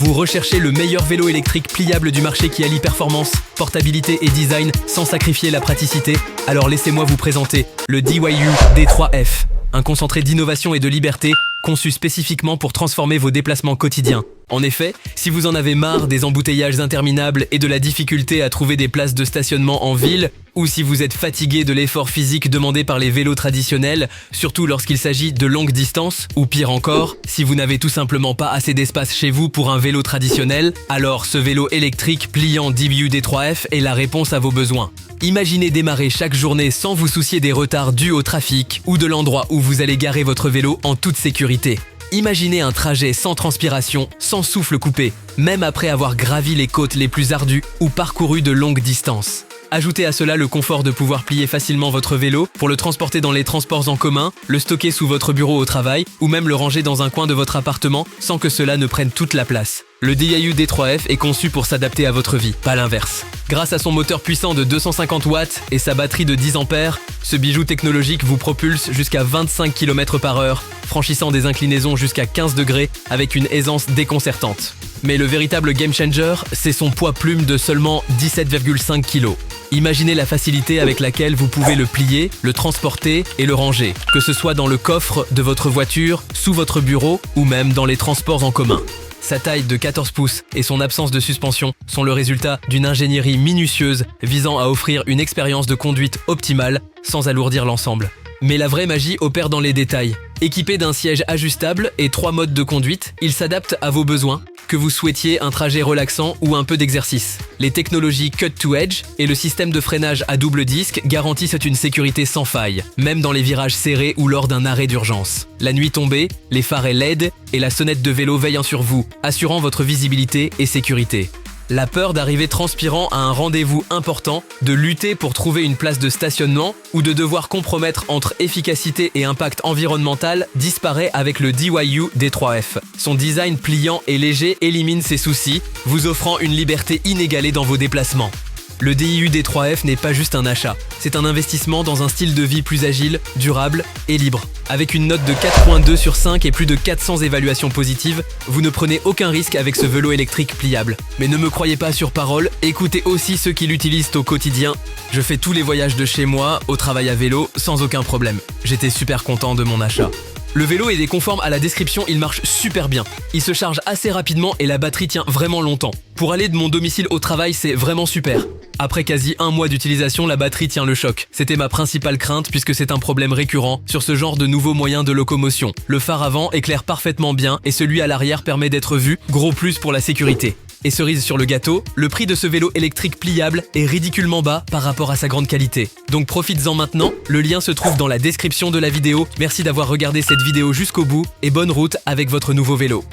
Vous recherchez le meilleur vélo électrique pliable du marché qui allie performance, portabilité et design sans sacrifier la praticité? Alors laissez-moi vous présenter le DYU D3F, un concentré d'innovation et de liberté conçu spécifiquement pour transformer vos déplacements quotidiens. En effet, si vous en avez marre des embouteillages interminables et de la difficulté à trouver des places de stationnement en ville, ou si vous êtes fatigué de l'effort physique demandé par les vélos traditionnels, surtout lorsqu'il s'agit de longues distances, ou pire encore, si vous n'avez tout simplement pas assez d'espace chez vous pour un vélo traditionnel, alors ce vélo électrique pliant DYU D3F est la réponse à vos besoins. Imaginez démarrer chaque journée sans vous soucier des retards dus au trafic ou de l'endroit où vous allez garer votre vélo en toute sécurité. Imaginez un trajet sans transpiration, sans souffle coupé, même après avoir gravi les côtes les plus ardues ou parcouru de longues distances. Ajoutez à cela le confort de pouvoir plier facilement votre vélo pour le transporter dans les transports en commun, le stocker sous votre bureau au travail ou même le ranger dans un coin de votre appartement sans que cela ne prenne toute la place. Le DYU D3F est conçu pour s'adapter à votre vie, pas l'inverse. Grâce à son moteur puissant de 250 watts et sa batterie de 10 ampères, ce bijou technologique vous propulse jusqu'à 25 km/h, franchissant des inclinaisons jusqu'à 15 degrés avec une aisance déconcertante. Mais le véritable game changer, c'est son poids plume de seulement 17,5 kg. Imaginez la facilité avec laquelle vous pouvez le plier, le transporter et le ranger, que ce soit dans le coffre de votre voiture, sous votre bureau ou même dans les transports en commun. Sa taille de 14 pouces et son absence de suspension sont le résultat d'une ingénierie minutieuse visant à offrir une expérience de conduite optimale sans alourdir l'ensemble. Mais la vraie magie opère dans les détails. Équipé d'un siège ajustable et 3 modes de conduite, il s'adapte à vos besoins, que vous souhaitiez un trajet relaxant ou un peu d'exercice. Les technologies Cut to Edge et le système de freinage à double disque garantissent une sécurité sans faille, même dans les virages serrés ou lors d'un arrêt d'urgence. La nuit tombée, les phares LED et la sonnette de vélo veillent sur vous, assurant votre visibilité et sécurité. La peur d'arriver transpirant à un rendez-vous important, de lutter pour trouver une place de stationnement ou de devoir compromettre entre efficacité et impact environnemental disparaît avec le DYU D3F. Son design pliant et léger élimine ces soucis, vous offrant une liberté inégalée dans vos déplacements. Le DYU D3F n'est pas juste un achat, c'est un investissement dans un style de vie plus agile, durable et libre. Avec une note de 4.2 sur 5 et plus de 400 évaluations positives, vous ne prenez aucun risque avec ce vélo électrique pliable. Mais ne me croyez pas sur parole, écoutez aussi ceux qui l'utilisent au quotidien. Je fais tous les voyages de chez moi au travail à vélo sans aucun problème. J'étais super content de mon achat. Le vélo est conforme à la description, il marche super bien. Il se charge assez rapidement et la batterie tient vraiment longtemps. Pour aller de mon domicile au travail, c'est vraiment super. Après quasi un mois d'utilisation, la batterie tient le choc. C'était ma principale crainte puisque c'est un problème récurrent sur ce genre de nouveaux moyens de locomotion. Le phare avant éclaire parfaitement bien et celui à l'arrière permet d'être vu, gros plus pour la sécurité. Et cerise sur le gâteau, le prix de ce vélo électrique pliable est ridiculement bas par rapport à sa grande qualité. Donc profites-en maintenant, le lien se trouve dans la description de la vidéo. Merci d'avoir regardé cette vidéo jusqu'au bout et bonne route avec votre nouveau vélo.